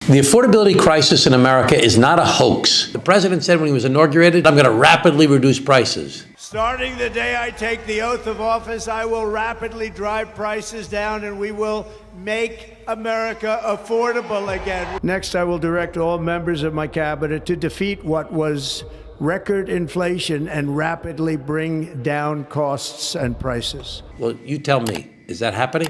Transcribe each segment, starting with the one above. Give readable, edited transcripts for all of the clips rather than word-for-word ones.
The affordability crisis in America is not a hoax. The president said when he was inaugurated, I'm going to rapidly reduce prices. Starting the day I take the oath of office, I will rapidly drive prices down and we will make America affordable again. Next, I will direct all members of my cabinet to defeat what was record inflation and rapidly bring down costs and prices. Well, you tell me, is that happening?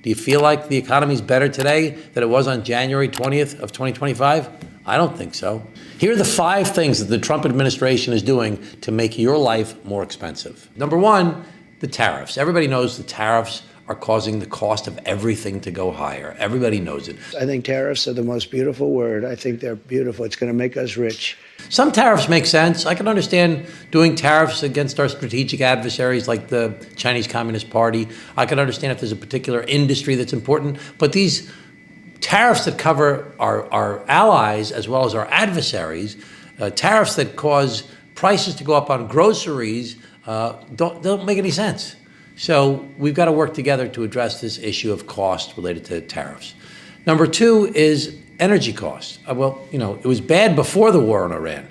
Do you feel like the economy is better today than it was on January 20th of 2025? I don't think so. Here are the 5 things that the Trump administration is doing to make your life more expensive. Number 1, the tariffs. Everybody knows the tariffs are causing the cost of everything to go higher. Everybody knows it. I think tariffs are the most beautiful word. I think they're beautiful. It's going to make us rich. Some tariffs make sense. I can understand doing tariffs against our strategic adversaries like the Chinese Communist Party. I can understand if there's a particular industry that's important. But these tariffs that cover our allies as well as our adversaries, tariffs that cause prices to go up on groceries, don't make any sense. So we've got to work together to address this issue of cost related to tariffs. Number 2 is energy costs. Well, it was bad before the war in Iran.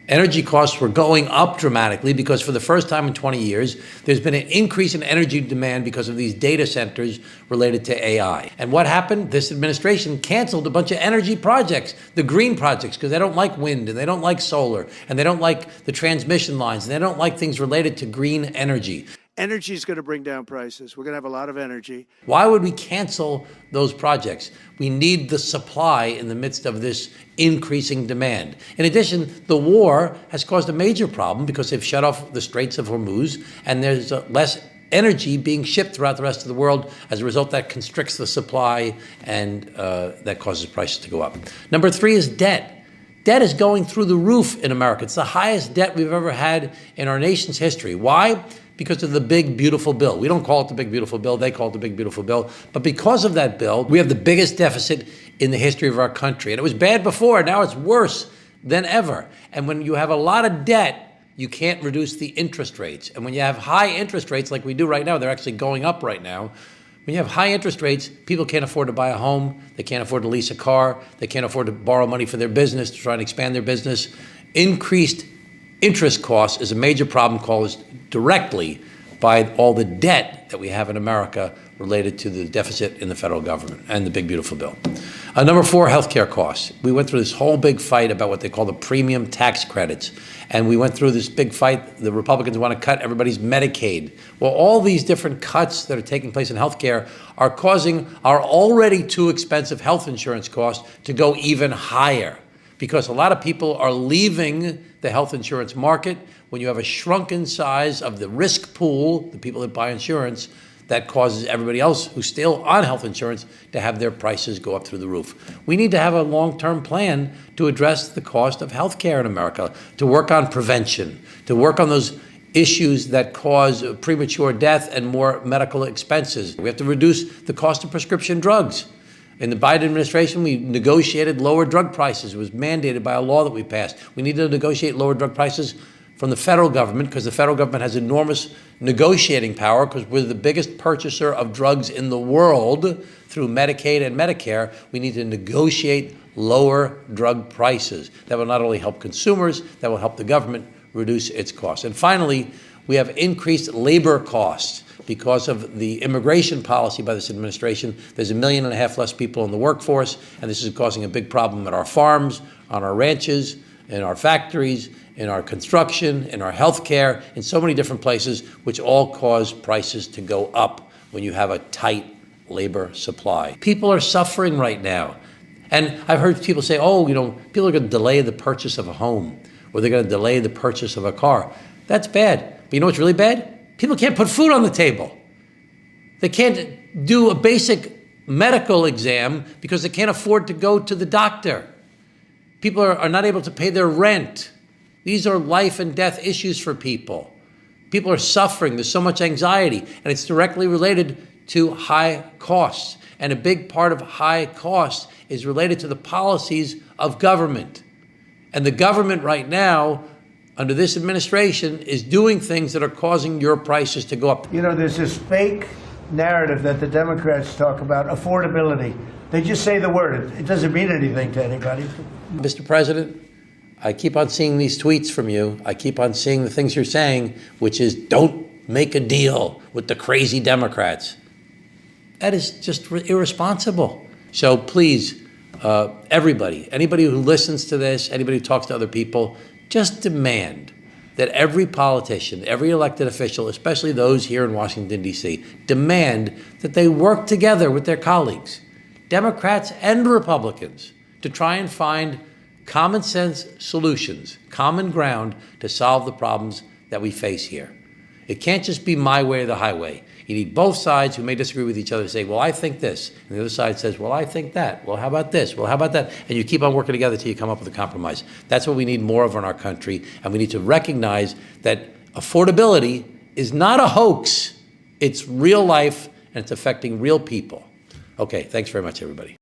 Energy costs were going up dramatically because for the first time in 20 years, there's been an increase in energy demand because of these data centers related to AI. And what happened? This administration canceled a bunch of energy projects, the green projects, because they don't like wind and they don't like solar and they don't like the transmission lines and they don't like things related to green energy. Energy is going to bring down prices. We're going to have a lot of energy. Why would we cancel those projects? We need the supply in the midst of this increasing demand. In addition, the war has caused a major problem because they've shut off the Straits of Hormuz and there's less energy being shipped throughout the rest of the world. As a result, that constricts the supply and that causes prices to go up. Number 3 is debt. Debt is going through the roof in America. It's the highest debt we've ever had in our nation's history. Why? Because of the big, beautiful bill. We don't call it the big, beautiful bill. They call it the big, beautiful bill. But because of that bill, we have the biggest deficit in the history of our country. And it was bad before. Now it's worse than ever. And when you have a lot of debt, you can't reduce the interest rates. And when you have high interest rates like we do right now, they're actually going up right now. When you have high interest rates, people can't afford to buy a home. They can't afford to lease a car. They can't afford to borrow money for their business to try and expand their business. Increased interest costs is a major problem caused directly by all the debt that we have in America related to the deficit in the federal government and the big, beautiful bill. Number 4, healthcare costs. We went through this whole big fight about what they call the premium tax credits. And we went through this big fight. The Republicans want to cut everybody's Medicaid. Well, all these different cuts that are taking place in healthcare are causing our already too expensive health insurance costs to go even higher, because a lot of people are leaving the health insurance market. When you have a shrunken size of the risk pool, the people that buy insurance, that causes everybody else who's still on health insurance to have their prices go up through the roof. We need to have a long-term plan to address the cost of health care in America, to work on prevention, to work on those issues that cause premature death and more medical expenses. We have to reduce the cost of prescription drugs. In the Biden administration, we negotiated lower drug prices. It was mandated by a law that we passed. We need to negotiate lower drug prices from the federal government because the federal government has enormous negotiating power because we're the biggest purchaser of drugs in the world through Medicaid and Medicare. We need to negotiate lower drug prices. That will not only help consumers, that will help the government reduce its costs. And finally, we have increased labor costs. Because of the immigration policy by this administration, there's 1.5 million less people in the workforce, and this is causing a big problem at our farms, on our ranches, in our factories, in our construction, in our healthcare, in so many different places, which all cause prices to go up when you have a tight labor supply. People are suffering right now. And I've heard people say, people are going to delay the purchase of a home, or they're going to delay the purchase of a car. That's bad. But you know what's really bad? People can't put food on the table. They can't do a basic medical exam because they can't afford to go to the doctor. People are not able to pay their rent. These are life and death issues for people. People are suffering. There's so much anxiety, and it's directly related to high costs. And a big part of high costs is related to the policies of government. And the government right now, under this administration, is doing things that are causing your prices to go up. There's this fake narrative that the Democrats talk about, affordability. They just say the word. It doesn't mean anything to anybody. Mr. President, I keep on seeing these tweets from you. I keep on seeing the things you're saying, which is don't make a deal with the crazy Democrats. That is just irresponsible. So please, everybody, anybody who listens to this, anybody who talks to other people, just demand that every politician, every elected official, especially those here in Washington, D.C., demand that they work together with their colleagues, Democrats and Republicans, to try and find common sense solutions, common ground to solve the problems that we face here. It can't just be my way or the highway. You need both sides who may disagree with each other to say, well, I think this. And the other side says, well, I think that. Well, how about this? Well, how about that? And you keep on working together until you come up with a compromise. That's what we need more of in our country. And we need to recognize that affordability is not a hoax. It's real life, and it's affecting real people. Okay, thanks very much, everybody.